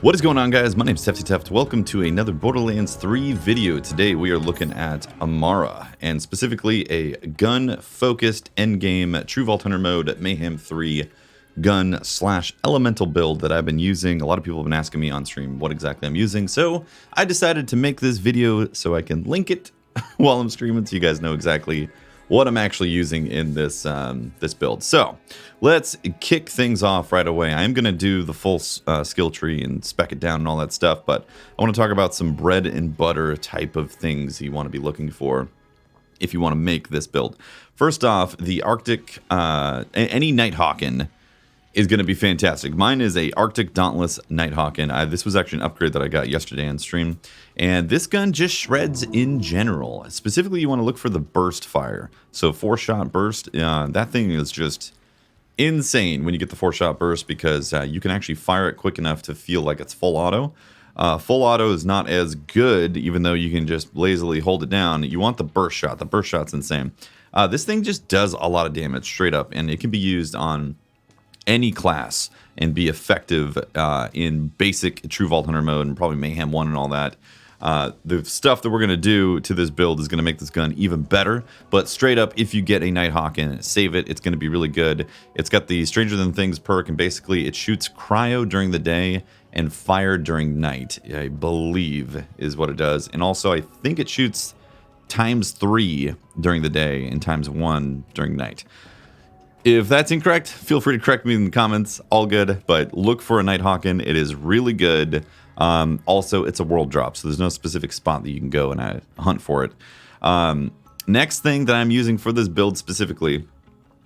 What is going on, guys? My name is Tefty. Welcome to another Borderlands 3 video. Today we are looking at Amara, and specifically a gun-focused endgame True Vault Hunter mode Mayhem 3 gun/elemental build that I've been using. A lot of people have been asking me on stream what exactly I'm using, so I decided to make this video so I can link it while I'm streaming so you guys know exactly what I'm actually using in this this build. So let's kick things off right away. I'm going to do the full skill tree and spec it down and all that stuff, but I want to talk about some bread and butter type of things you want to be looking for if you want to make this build. First off, the Arctic, any Nighthawken is going to be fantastic. Mine is a Arctic Dauntless Nighthawken. This was actually an upgrade that I got yesterday on stream. And this gun just shreds in general. Specifically, you want to look for the burst fire. So 4-shot burst, that thing is just insane when you get the 4-shot burst because you can actually fire it quick enough to feel like it's full auto. Full auto is not as good, even though you can just lazily hold it down. You want the burst shot. The burst shot's insane. This thing just does a lot of damage straight up, and it can be used on any class and be effective in basic True Vault Hunter mode and probably Mayhem 1 and all that. The stuff that we're going to do to this build is going to make this gun even better, but straight up, if you get a Nighthawken, save it. It's going to be really good. It's got the Stranger Than Things perk, and basically it shoots cryo during the day and fire during night, I believe is what it does. And also, I think it shoots ×3 during the day and ×1 during night. If that's incorrect, feel free to correct me in the comments. All good, but look for a Nighthawken. It is really good. Also, it's a world drop, so there's no specific spot that you can go and hunt for it. Next thing that I'm using for this build specifically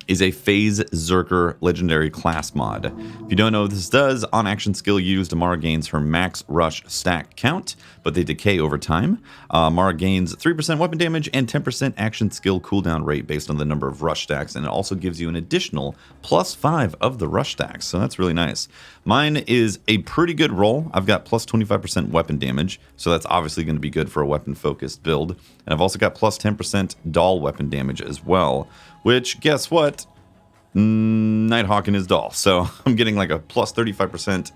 is a Phase Zerker legendary class mod. If you don't know what this does, on action skill used, Amara gains her max rush stack count, but they decay over time. Amara gains 3% weapon damage and 10% action skill cooldown rate based on the number of rush stacks, and it also gives you an additional +5 of the rush stacks, so that's really nice. Mine is a pretty good roll. I've got +25% weapon damage, so that's obviously going to be good for a weapon-focused build. And I've also got +10% doll weapon damage as well, which, guess what? Nighthawken is doll, so I'm getting like a +35%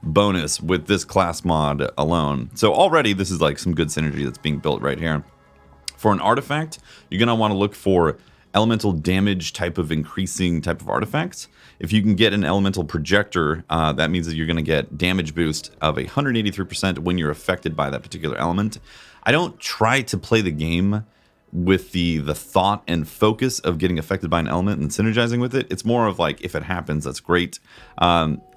bonus with this class mod alone. So already this is like some good synergy that's being built right here. For an artifact, you're going to want to look for elemental damage type of increasing type of artifacts. If you can get an elemental projector, that means that you're going to get damage boost of 183% when you're affected by that particular element. I don't try to play the game with the thought and focus of getting affected by an element and synergizing with it. It's more of like, if it happens, that's great.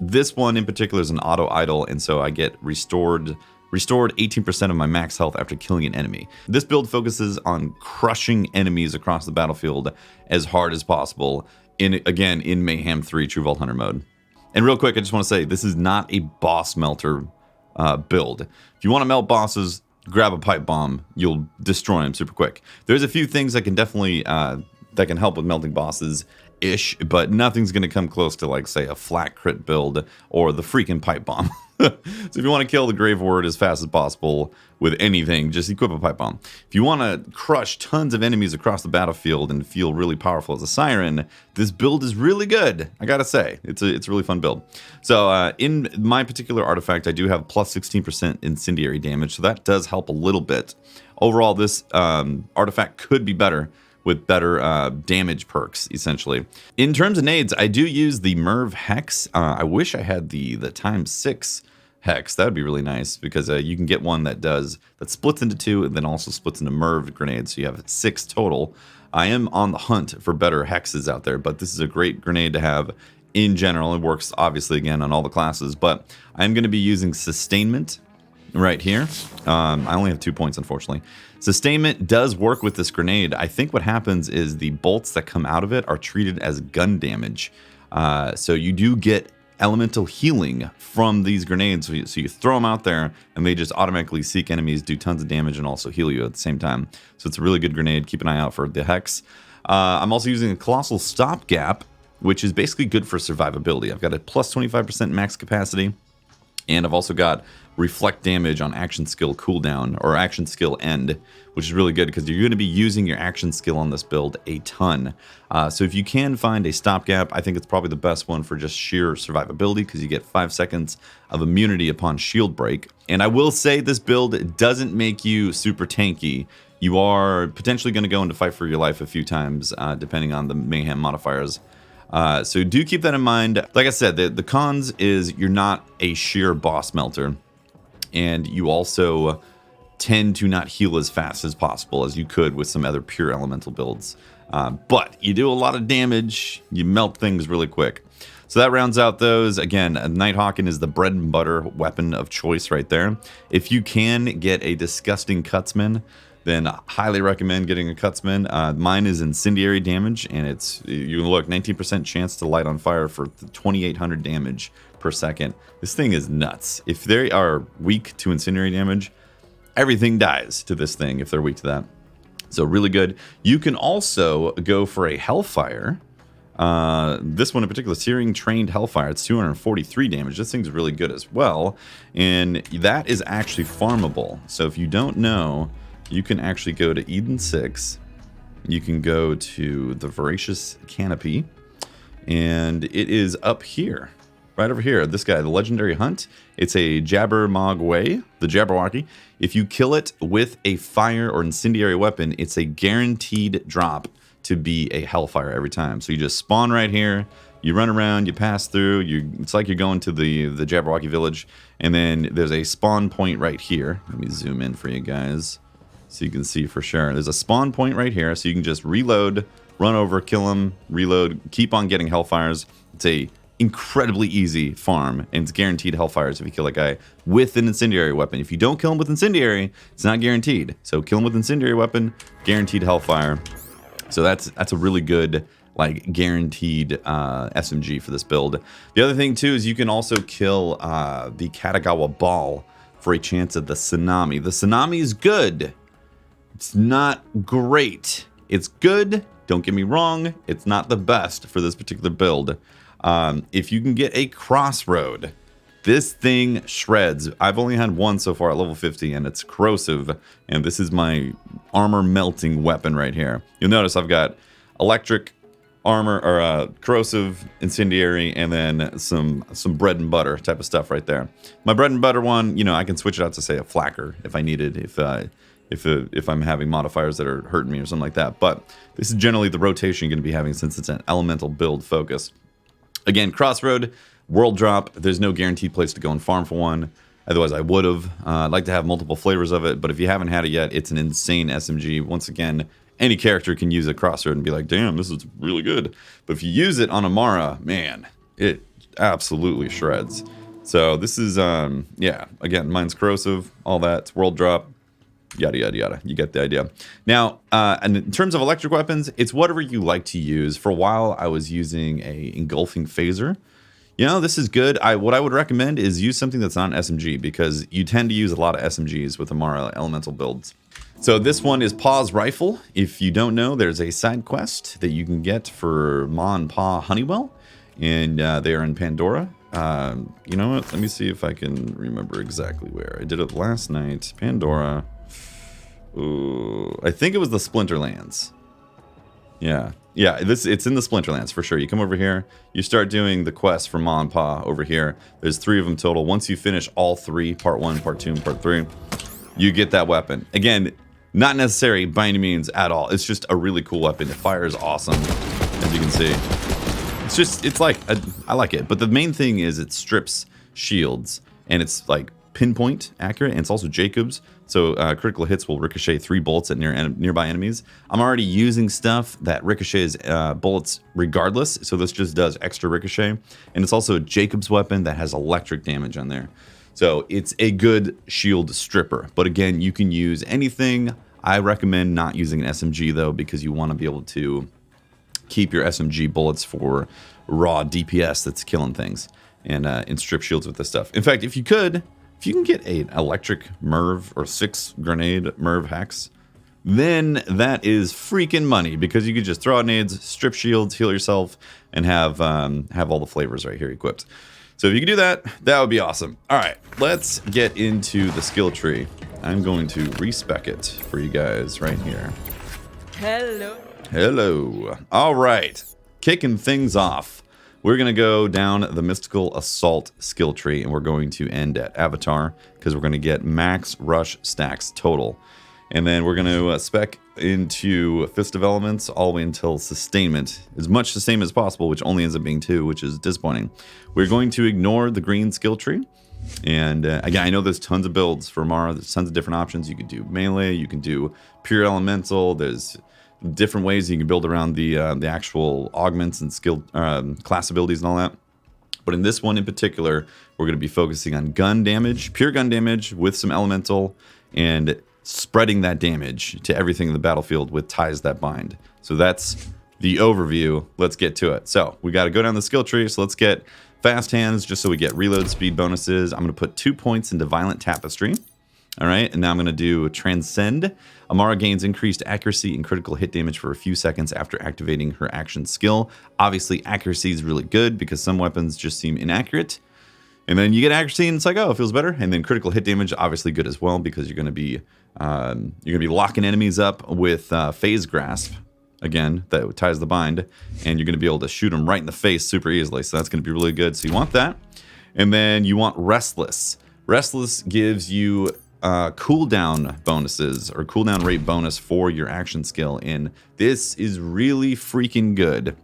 This one in particular is an auto idle, and so I get restored 18% of my max health after killing an enemy. This build focuses on crushing enemies across the battlefield as hard as possible in Mayhem 3 True Vault Hunter mode. And real quick, I just want to say, this is not a boss melter build. If you want to melt bosses, grab a pipe bomb, you'll destroy them super quick. There's a few things that can definitely that can help with melting bosses ish, but nothing's going to come close to, like, say, a flat crit build or the freaking pipe bomb. So if you want to kill the grave ward as fast as possible with anything, just equip a pipe bomb. If you want to crush tons of enemies across the battlefield and feel really powerful as a siren, this build is really good. I gotta say, it's a really fun build. So in my particular artifact, I do have +16% incendiary damage, so that does help a little bit. Overall, this artifact could be better with better damage perks, essentially. In terms of nades, I do use the Merv Hex. I wish I had the ×6 Hex. That would be really nice, because you can get one that splits into 2 and then also splits into Merv grenades, so you have 6 total. I am on the hunt for better hexes out there, but this is a great grenade to have in general. It works, obviously, again, on all the classes, but I'm going to be using Sustainment right here. I only have 2 points, unfortunately. Sustainment does work with this grenade. I think what happens is the bolts that come out of it are treated as gun damage. So you do get elemental healing from these grenades. So you throw them out there and they just automatically seek enemies, do tons of damage, and also heal you at the same time. So it's a really good grenade. Keep an eye out for the Hex. I'm also using a Colossal Stopgap, which is basically good for survivability. I've got a +25% max capacity. And I've also got reflect damage on action skill cooldown or action skill end, which is really good because you're going to be using your action skill on this build a ton. So if you can find a stopgap, I think it's probably the best one for just sheer survivability because you get 5 seconds of immunity upon shield break. And I will say this build doesn't make you super tanky. You are potentially going to go into fight for your life a few times, depending on the mayhem modifiers. So do keep that in mind. Like I said, the cons is you're not a sheer boss melter, and you also tend to not heal as fast as possible as you could with some other pure elemental builds. But you do a lot of damage, you melt things really quick. So that rounds out those. Again, Nighthawking is the bread and butter weapon of choice right there. If you can get a disgusting Cutsman, then I highly recommend getting a Cutsman. Mine is incendiary damage, and you look 19% chance to light on fire for 2,800 damage per second. This thing is nuts. If they are weak to incendiary damage, everything dies to this thing if they're weak to that. So really good. You can also go for a Hellfire. This one in particular, Searing Trained Hellfire. It's 243 damage. This thing's really good as well, and that is actually farmable. So if you don't know, you can actually go to Eden 6. You can go to the Voracious Canopy, and it is up here, right over here. This guy, the Legendary Hunt. It's a Jabbermogway, the Jabberwocky. If you kill it with a fire or incendiary weapon, it's a guaranteed drop to be a Hellfire every time. So you just spawn right here. You run around, you pass through. It's like you're going to the Jabberwocky village, and then there's a spawn point right here. Let me zoom in for you guys, so you can see for sure. There's a spawn point right here, so you can just reload, run over, kill them, reload, keep on getting Hellfires. It's a incredibly easy farm, and it's guaranteed Hellfires if you kill a guy with an incendiary weapon. If you don't kill him with incendiary, it's not guaranteed. So kill him with incendiary weapon, guaranteed Hellfire. So that's a really good, like, guaranteed SMG for this build. The other thing too is you can also kill the Katagawa Ball for a chance at the Tsunami. The Tsunami is good. It's not great. It's good. Don't get me wrong. It's not the best for this particular build. If you can get a Crossroad, this thing shreds. I've only had one so far at level 50, and it's corrosive. And this is my armor melting weapon right here. You'll notice I've got electric, armor, or corrosive, incendiary, and then some bread and butter type of stuff right there. My bread and butter one, you know, I can switch it out to, say, a flacker if I needed, if I'm having modifiers that are hurting me or something like that. But this is generally the rotation you're going to be having since it's an elemental build focus. Again, Crossroad, world drop. There's no guaranteed place to go and farm for one. Otherwise, I would have. I'd like to have multiple flavors of it, but if you haven't had it yet, it's an insane SMG. Once again, any character can use a Crossroad and be like, damn, this is really good. But if you use it on Amara, man, it absolutely shreds. So this is, yeah, again, mine's corrosive, all that. It's world drop. Yada, yada, yada. You get the idea. Now, and in terms of electric weapons, it's whatever you like to use. For a while, I was using a engulfing phaser. You know, this is good. What I would recommend is use something that's not an SMG, because you tend to use a lot of SMGs with Amara elemental builds. So this one is Pa's Rifle. If you don't know, there's a side quest that you can get for Ma and Pa Honeywell, and they are in Pandora. You know what? Let me see if I can remember exactly where. I did it last night. Pandora. Ooh, I think it was the Splinterlands. Yeah, it's in the Splinterlands for sure. You come over here, you start doing the quest for Ma and Pa over here. There's 3 of them total. Once you finish all 3, part 1, part 2, and part 3, you get that weapon. Again, not necessary by any means at all. It's just a really cool weapon. The fire is awesome, as you can see. It's like, I like it. But the main thing is it strips shields, and it's like pinpoint accurate, and it's also Jacobs. So critical hits will ricochet 3 bullets at nearby enemies. I'm already using stuff that ricochets bullets regardless, so this just does extra ricochet. And it's also a Jacobs weapon that has electric damage on there. So it's a good shield stripper. But again, you can use anything. I recommend not using an SMG though, because you want to be able to keep your SMG bullets for raw DPS that's killing things, and strip shields with this stuff. In fact, if you can get an electric MIRV or 6 grenade MIRV hex, then that is freaking money, because you could just throw out nades, strip shields, heal yourself, and have all the flavors right here equipped. So if you can do that, that would be awesome. All right, let's get into the skill tree. I'm going to respec it for you guys right here. Hello. Hello. All right, kicking things off. We're going to go down the Mystical Assault skill tree, and we're going to end at Avatar because we're going to get max rush stacks total. And then we're going to spec into Fist of Elements all the way until Sustainment, as much the same as possible, which only ends up being 2, which is disappointing. We're going to ignore the green skill tree. And again, I know there's tons of builds for Amara. There's tons of different options. You can do melee, you can do pure elemental. There's different ways you can build around the actual augments and skill class abilities and all that. But in this one in particular, we're going to be focusing on gun damage, pure gun damage with some elemental, and spreading that damage to everything in the battlefield with ties that bind. So that's the overview. Let's get to it. So we got to go down the skill tree. So let's get fast hands just so we get reload speed bonuses. I'm going to put 2 points into Violent Tapestry. All right, and now I'm going to do Transcend. Amara gains increased accuracy and critical hit damage for a few seconds after activating her action skill. Obviously, accuracy is really good because some weapons just seem inaccurate. And then you get accuracy and it's like, oh, it feels better. And then critical hit damage, obviously good as well because you're going to be locking enemies up with phase grasp. Again, that ties the bind, and you're going to be able to shoot them right in the face super easily. So that's going to be really good. So you want that. And then you want Restless. Restless gives you cooldown bonuses or cooldown rate bonus for your action skill. And this is really freaking good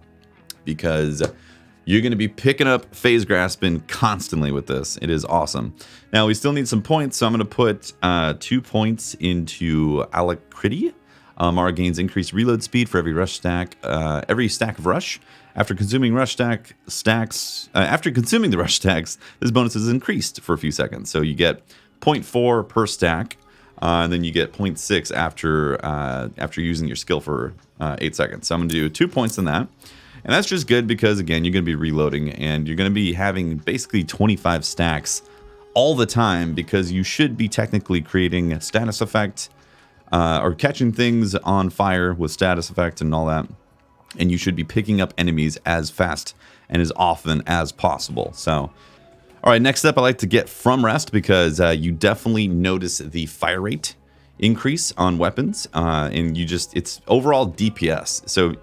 because you're going to be picking up phase grasping constantly with this. It is awesome. Now, we still need some points, so I'm going to put 2 points into Alacrity. Amara gains increased reload speed for every stack of rush. After consuming the rush stacks, this bonus is increased for a few seconds. So you get 0.4 per stack, and then you get 0.6 after using your skill for 8 seconds. So I'm going to do 2 points in that. And that's just good because, again, you're going to be reloading and you're going to be having basically 25 stacks all the time because you should be technically creating a status effect or catching things on fire with status effect and all that. And you should be picking up enemies as fast and as often as possible. So, all right, next up, I like to get From Rest because you definitely notice the fire rate increase on weapons. And it's overall DPS. So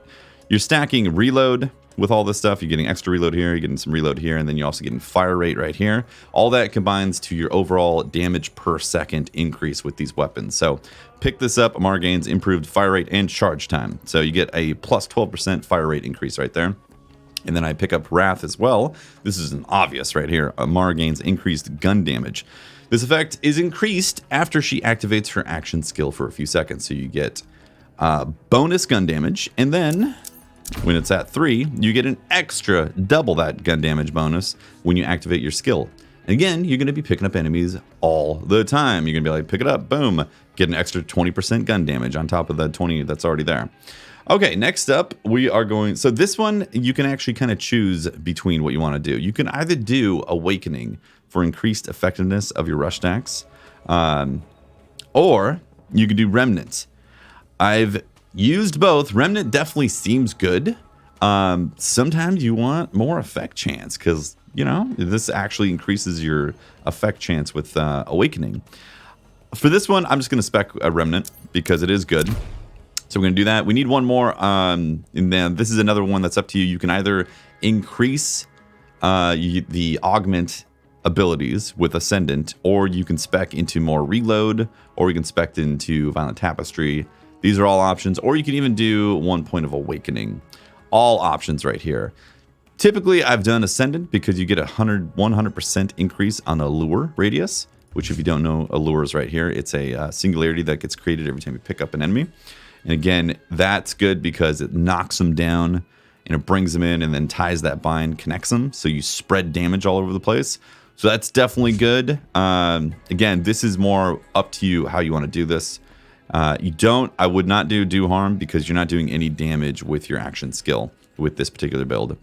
you're stacking reload with all this stuff. You're getting extra reload here, you're getting some reload here, and then you're also getting fire rate right here. All that combines to your overall damage per second increase with these weapons. So pick this up. Amara gains improved fire rate and charge time. So you get a plus 12% fire rate increase right there. And then I pick up Wrath as well. This is an obvious right here. Amara gains increased gun damage. This effect is increased after she activates her action skill for a few seconds. So you get bonus gun damage, and then when it's at 3, you get an extra double that gun damage bonus when you activate your skill. And again, you're going to be picking up enemies all the time. You're going to be like, pick it up, boom, get an extra 20% gun damage on top of the 20 that's already there. Okay, next up, we are going... So this one, you can actually kind of choose between what you want to do. You can either do Awakening for increased effectiveness of your rush stacks, or you can do Remnant. I've used both. Remnant definitely seems good. Sometimes you want more effect chance because, you know, this actually increases your effect chance with Awakening. For this one, I'm just going to spec a Remnant because it is good. So we're going to do that. We need one more. And then this is another one that's up to you. You can either increase the augment abilities with Ascendant, or you can spec into more reload, or you can spec into Violent Tapestry. These are all options, or you can even do 1 point of Awakening. All options right here. Typically, I've done Ascendant because you get a 100% increase on Allure radius, which if you don't know, Allure is right here. It's a singularity that gets created every time you pick up an enemy. And again, that's good because it knocks them down and it brings them in and then ties that bind, connects them. So you spread damage all over the place. So that's definitely good. Again, this is more up to you how you want to do this. I would not do harm because you're not doing any damage with your action skill with this particular build.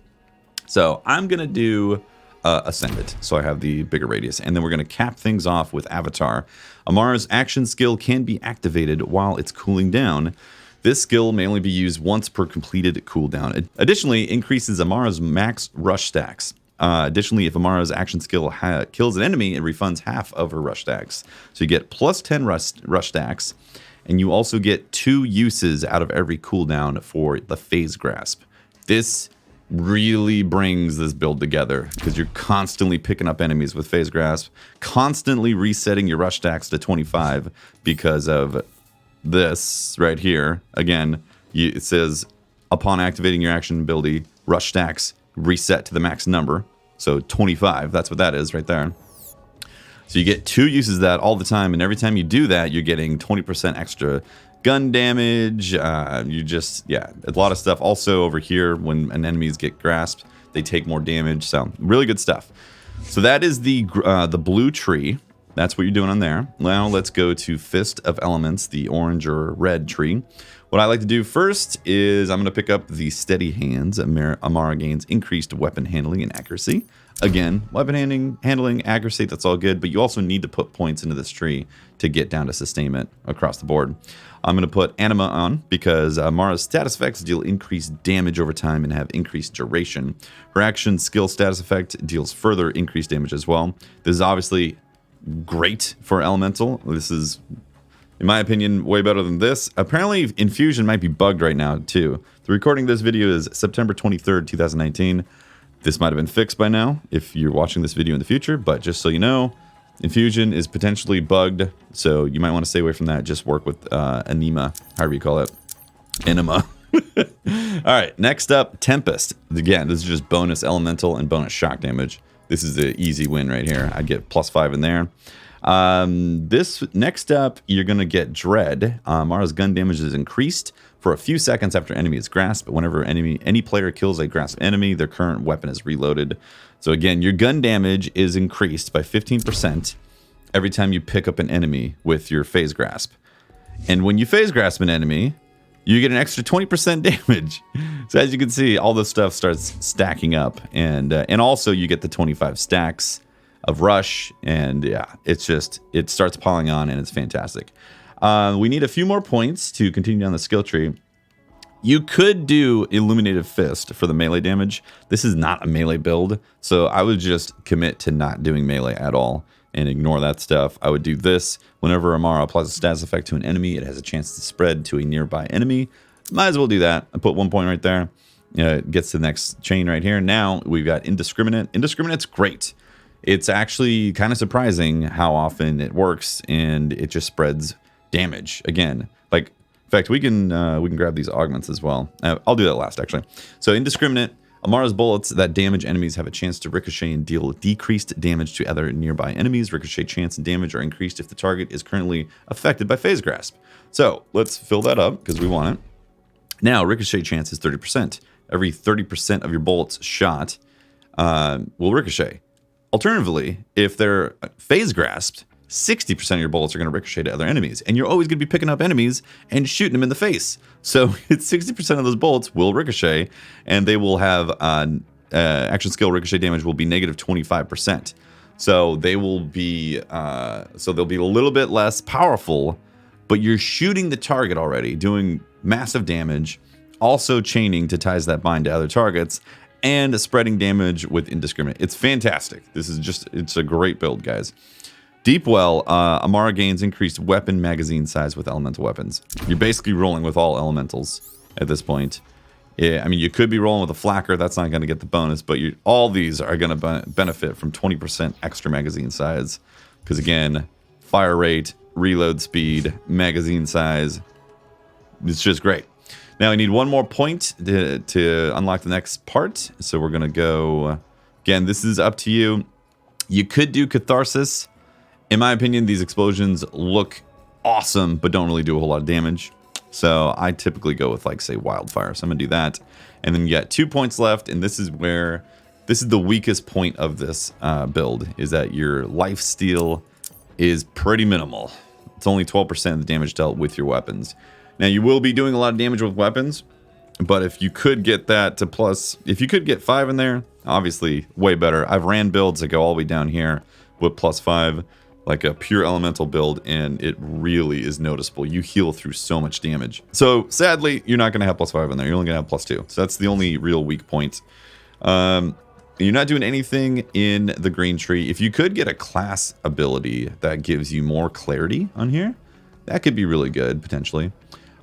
So I'm going to do Ascendant, so I have the bigger radius. And then we're going to cap things off with Avatar. Amara's action skill can be activated while it's cooling down. This skill may only be used once per completed cooldown. It additionally increases Amara's max rush stacks. Additionally, if Amara's action skill kills an enemy, it refunds half of her rush stacks. So you get plus 10 rush stacks, and you also get 2 uses out of every cooldown for the phase grasp. This really brings this build together because you're constantly picking up enemies with phase grasp, constantly resetting your rush stacks to 25 because of this right here. Again, it says upon activating your action ability, rush stacks reset to the max number. So 25, that's what that is right there. So you get 2 uses of that all the time, and every time you do that, you're getting 20% extra gun damage. You just, yeah, a lot of stuff. Also over here, when an enemies get grasped, they take more damage. So really good stuff. So that is the blue tree. That's what you're doing on there. Now let's go to Fist of Elements, the orange or red tree. What I like to do first is I'm going to pick up the Steady Hands. Amara gains increased weapon handling and accuracy. Again, weapon handling, accuracy, that's all good, but you also need to put points into this tree to get down to sustainment across the board. I'm going to put Anima on because Amara's status effects deal increased damage over time and have increased duration. Her action skill status effect deals further increased damage as well. This is obviously great for Elemental. This is, in my opinion, way better than this. Apparently, Infusion might be bugged right now, too. The recording of this video is September 23rd, 2019. This might have been fixed by now if you're watching this video in the future, but just so you know, Infusion is potentially bugged, so you might want to stay away from that. Just work with Anima, however you call it. Anima. Alright, next up, Tempest. Again, this is just bonus elemental and bonus shock damage. This is the easy win right here. I get +5 in there. This next up, you're going to get Dread. Mara's gun damage is increased for a few seconds after enemy is grasped, but whenever any player kills a grasped enemy, their current weapon is reloaded. So again, your gun damage is increased by 15% every time you pick up an enemy with your phase grasp. And when you phase grasp an enemy, you get an extra 20% damage. So as you can see, all this stuff starts stacking up, and also you get the 25 stacks of rush, and yeah, it starts piling on, and it's fantastic. We need a few more points to continue down the skill tree. You could do Illuminated Fist for the melee damage. This is not a melee build, so I would just commit to not doing melee at all and ignore that stuff. I would do this. Whenever Amara applies a status effect to an enemy, it has a chance to spread to a nearby enemy. Might as well do that. I put 1 point right there. It gets to the next chain right here. Now we've got Indiscriminate. Indiscriminate's great. It's actually kind of surprising how often it works, and it just spreads damage again. Like, in fact, we can grab these augments as well. I'll do that last, actually. So Indiscriminate, Amara's bullets that damage enemies have a chance to ricochet and deal decreased damage to other nearby enemies. Ricochet chance and damage are increased if the target is currently affected by phase grasp. So let's fill that up because we want it. Now, ricochet chance is 30%. Every 30% of your bullets shot will ricochet. Alternatively, if they're phase grasped, 60% of your bullets are going to ricochet to other enemies, and you're always going to be picking up enemies and shooting them in the face. So it's 60% of those bullets will ricochet, and they will have action skill ricochet damage will be negative 25%. So they will be they'll be a little bit less powerful, but you're shooting the target already, doing massive damage, also chaining to ties that bind to other targets, and spreading damage with Indiscriminate. It's fantastic. It's a great build, guys. Deepwell, Amara gains increased weapon magazine size with elemental weapons. You're basically rolling with all elementals at this point. Yeah, I mean, you could be rolling with a flacker. That's not going to get the bonus, but all these are going to benefit from 20% extra magazine size. Because again, fire rate, reload speed, magazine size. It's just great. Now I need 1 more point to unlock the next part. So we're going to go... Again, this is up to you. You could do Catharsis. In my opinion, these explosions look awesome, but don't really do a whole lot of damage. So I typically go with, like, say, Wildfire. So I'm going to do that. And then you got 2 points left, and this is the weakest point of this build, is that your lifesteal is pretty minimal. It's only 12% of the damage dealt with your weapons. Now, you will be doing a lot of damage with weapons, but if you could get that to plus... If you could get 5 in there, obviously, way better. I've ran builds that go all the way down here with +5. Like a pure elemental build, and it really is noticeable. You heal through so much damage. So sadly, you're not going to have +5 in there. You're only going to have +2. So that's the only real weak point. You're not doing anything in the green tree. If you could get a class ability that gives you more clarity on here, that could be really good, potentially.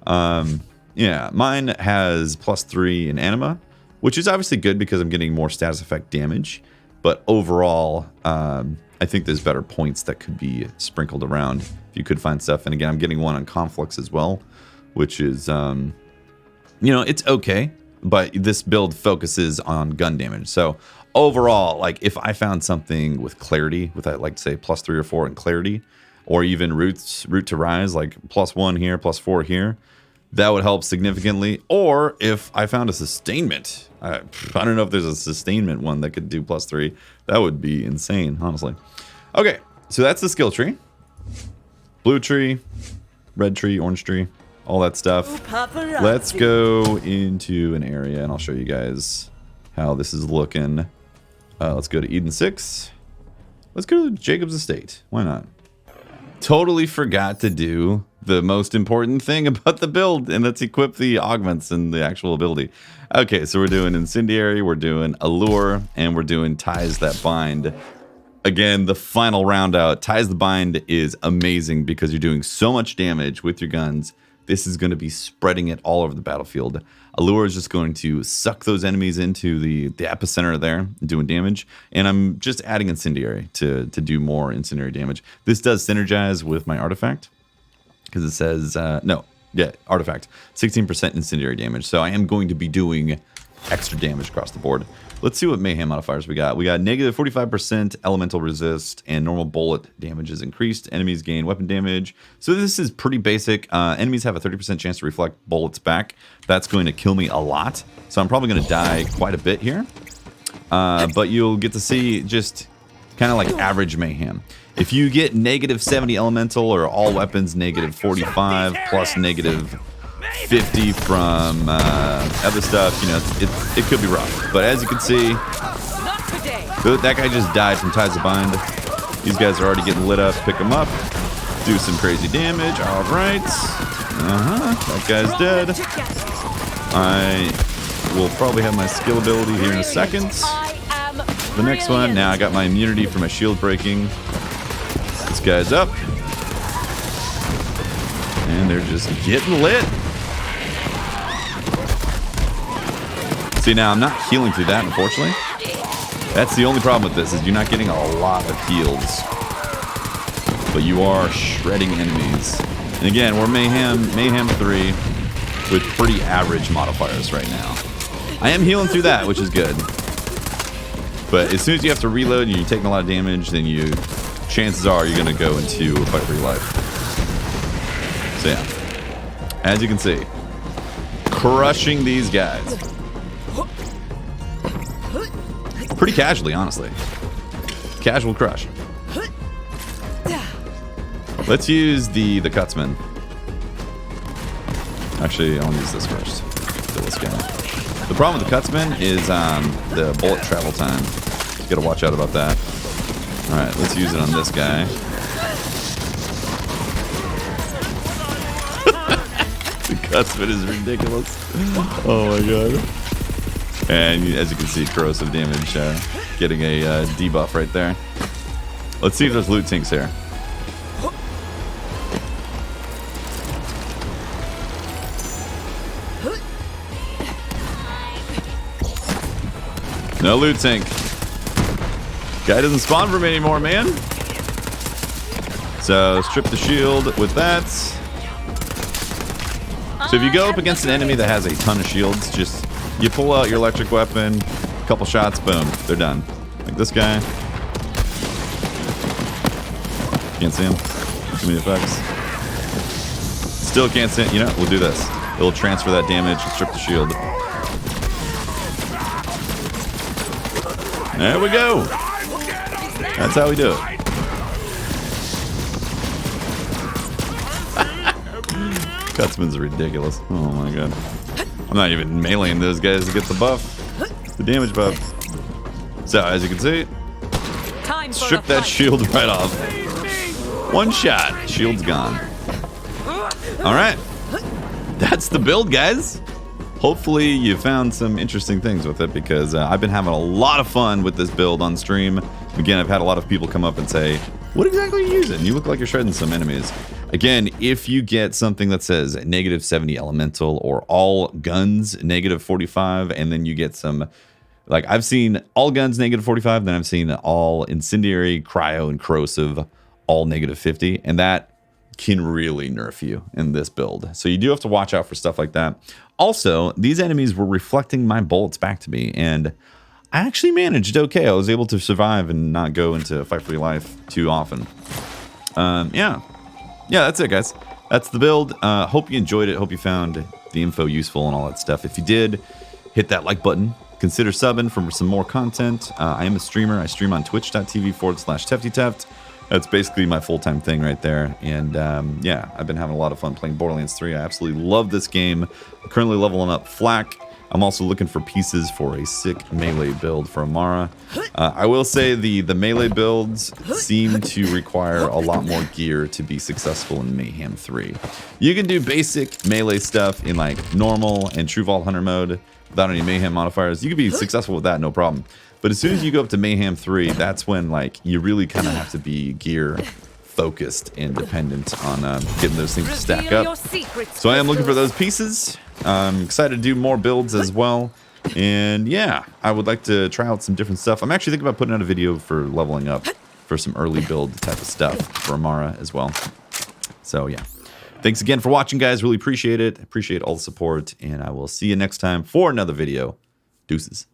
Yeah, mine has +3 in anima, which is obviously good because I'm getting more status effect damage. But overall, I think there's better points that could be sprinkled around if you could find stuff. And again, I'm getting one on conflicts as well, which is, you know, it's okay. But this build focuses on gun damage. So overall, like if I found something with clarity, with I'd like to say +3 or 4 in clarity, or even route to rise, like +1 here, +4 here, that would help significantly. Or if I found a sustainment, I don't know if there's a sustainment one that could do +3. That would be insane, honestly. Okay, so that's the skill tree. Blue tree, red tree, orange tree, all that stuff. Let's go into an area and I'll show you guys how this is looking. Let's go to Eden 6. Let's go to Jacob's Estate. Why not? Totally forgot to do the most important thing about the build, and that's equip the augments and the actual ability. Okay, so we're doing Incendiary, we're doing Allure, and we're doing Ties That Bind. Again, the final round out. Ties the Bind is amazing because you're doing so much damage with your guns. This is going to be spreading it all over the battlefield. Allure is just going to suck those enemies into the epicenter there, doing damage. And I'm just adding Incendiary to do more incendiary damage. This does synergize with my artifact because it says, artifact, 16% incendiary damage. So I am going to be doing extra damage across the board. Let's see what mayhem modifiers we got. We got negative 45% elemental resist and normal bullet damage is increased. Enemies gain weapon damage. So this is pretty basic. Enemies have a 30% chance to reflect bullets back. That's going to kill me a lot. So I'm probably going to die quite a bit here. But you'll get to see just kind of like average mayhem. If you get negative 70 elemental or all weapons negative 45 plus negative 50 from other stuff, you know, it could be rough. But as you can see, that guy just died from Ties to Bind. These guys are already getting lit up. Pick them up. Do some crazy damage. All right. That guy's dead. I will probably have my skill ability here in a second. The next one. Now I got my immunity for my shield breaking. This guy's up. And they're just getting lit. See, now I'm not healing through that, unfortunately. That's the only problem with this, is you're not getting a lot of heals. But you are shredding enemies. And again, we're Mayhem 3 with pretty average modifiers right now. I am healing through that, which is good. But as soon as you have to reload and you're taking a lot of damage, then chances are you're going to go into a fight for your life. So yeah, as you can see, crushing these guys. Pretty casually, honestly. Casual crush. Let's use the Cutsman. Actually, I want to use this first. Kill this guy. The problem with the Cutsman is the bullet travel time. You gotta watch out about that. Alright, let's use it on this guy. The Cutsman is ridiculous. Oh my god. And as you can see, corrosive damage getting a debuff right there. Let's see if there's loot sinks here. No loot sink. Guy doesn't spawn for me anymore, man. So strip the shield with that. So if you go up against an enemy that has a ton of shields, just you pull out your electric weapon, a couple shots, boom, they're done. Like this guy. Can't see him. Too many effects. Still can't see him. You know, we'll do this. It'll transfer that damage and strip the shield. There we go. That's how we do it. Cutsman's ridiculous. Oh my god. I'm not even meleeing those guys to get the buff. The damage buff. So, as you can see, strip that shield right off. One shot. Shield's gone. Alright. That's the build, guys. hopefully you found some interesting things with it, because I've been having a lot of fun with this build on stream. Again, I've had a lot of people come up and say, what exactly are you using? You look like you're shredding some enemies. Again, if you get something that says -70 elemental or all guns -45, and then you get some, like I've seen all guns -45, then I've seen all incendiary, cryo, and corrosive all -50, and that can really nerf you in this build. So you do have to watch out for stuff like that. Also, these enemies were reflecting my bullets back to me, and I actually managed okay. I was able to survive and not go into fight for your life too often. Yeah, that's it, guys. That's the build. Hope you enjoyed it. Hope you found the info useful and all that stuff. If you did, hit that like button. Consider subbing for some more content. I am a streamer. I stream on twitch.tv/TeftyTeft. That's basically my full-time thing right there. And yeah, I've been having a lot of fun playing Borderlands 3. I absolutely love this game. I'm currently leveling up Flak. I'm also looking for pieces for a sick melee build for Amara. I will say the melee builds seem to require a lot more gear to be successful in Mayhem 3. You can do basic melee stuff in like normal and True Vault Hunter mode without any Mayhem modifiers. You can be successful with that, no problem. But as soon as you go up to Mayhem 3, that's when like you really kind of have to be gear focused and dependent on getting those things to stack up. So I am looking for those pieces. I'm excited to do more builds as well. And yeah, I would like to try out some different stuff. I'm actually thinking about putting out a video for leveling up for some early build type of stuff for Amara as well. So yeah, thanks again for watching, guys. Really appreciate it. Appreciate all the support. And I will see you next time for another video. Deuces.